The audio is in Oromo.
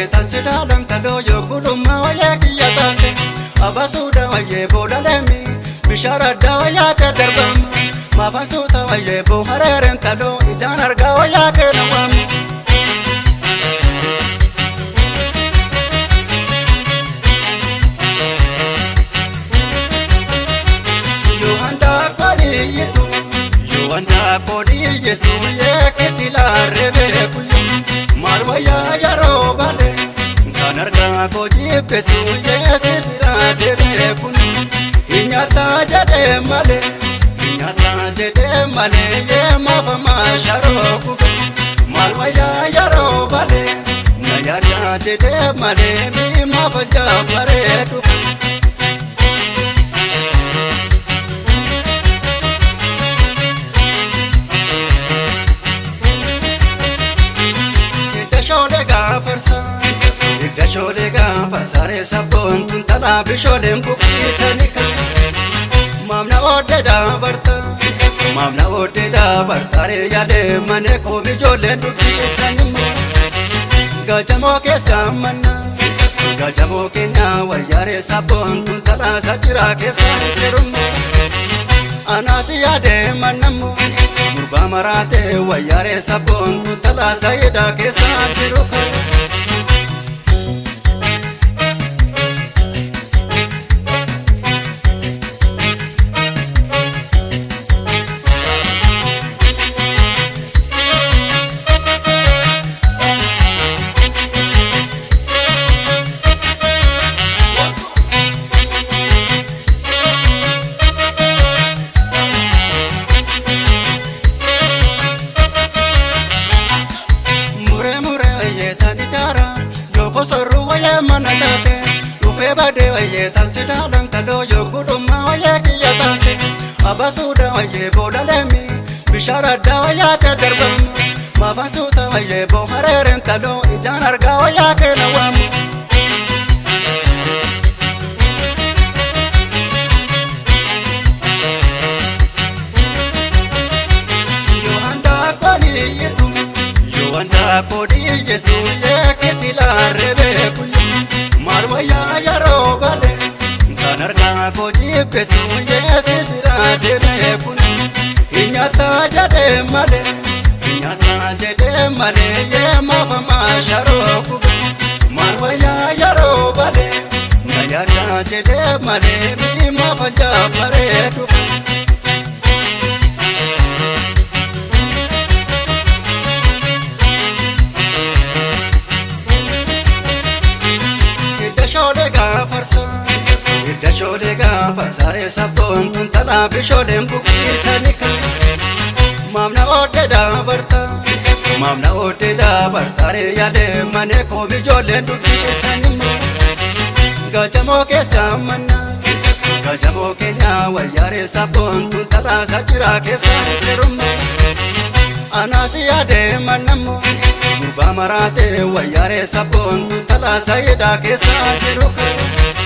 waye tasida dan kalo yo kuluma waye kiyatande abasuda waye bolalemi bishara da waye tadarbam mafasuta waye bo hararen kalo ijan arga waye kenawam Yohanda kodiyetu yekitila rebe kuyum marwaya yaro bale kanarga kojipetu yesitira debe kun inyata jade male ye mafama sharo kuku marwaya yaro bale nayara jade male mi mafaja paretu Sholega fasare sabon tuntala bisholem bukisanika mamna ode da bartare yade mane ko bijole dukisanimo gajamo ke samana gajamo ke nya wayare sabon tuntala sajira ke santerum anasi yade manamo murba marate wayare sabon tuntala sayida ke santeruka Kosoru waye manadate ufe bade waye tasida dan kalo yo kuluma waye kiyatande abasuda waye bolalemi bishara da waye tadarbam mafasuta waye bo hararen kalo ijan arga waye kenawam Yohanda kodiyetu yekitila rebe kuyum marwaya yaro bale kanarga kojipetu yesitira debe kun inyata jade male ye mafama sharo kuku marwaya yaro bale nayara jade male mi mafaja paretu Sholega fasare sabon tuntala bisholem bukisanika mamna ode da bartare yade mane ko bijole dukisanimo gajamo ke samana gajamo ke nya wayare sabon tuntala sajira ke santerum anasi yade manamo murba marate wayare sabon tuntala sayida ke santeruka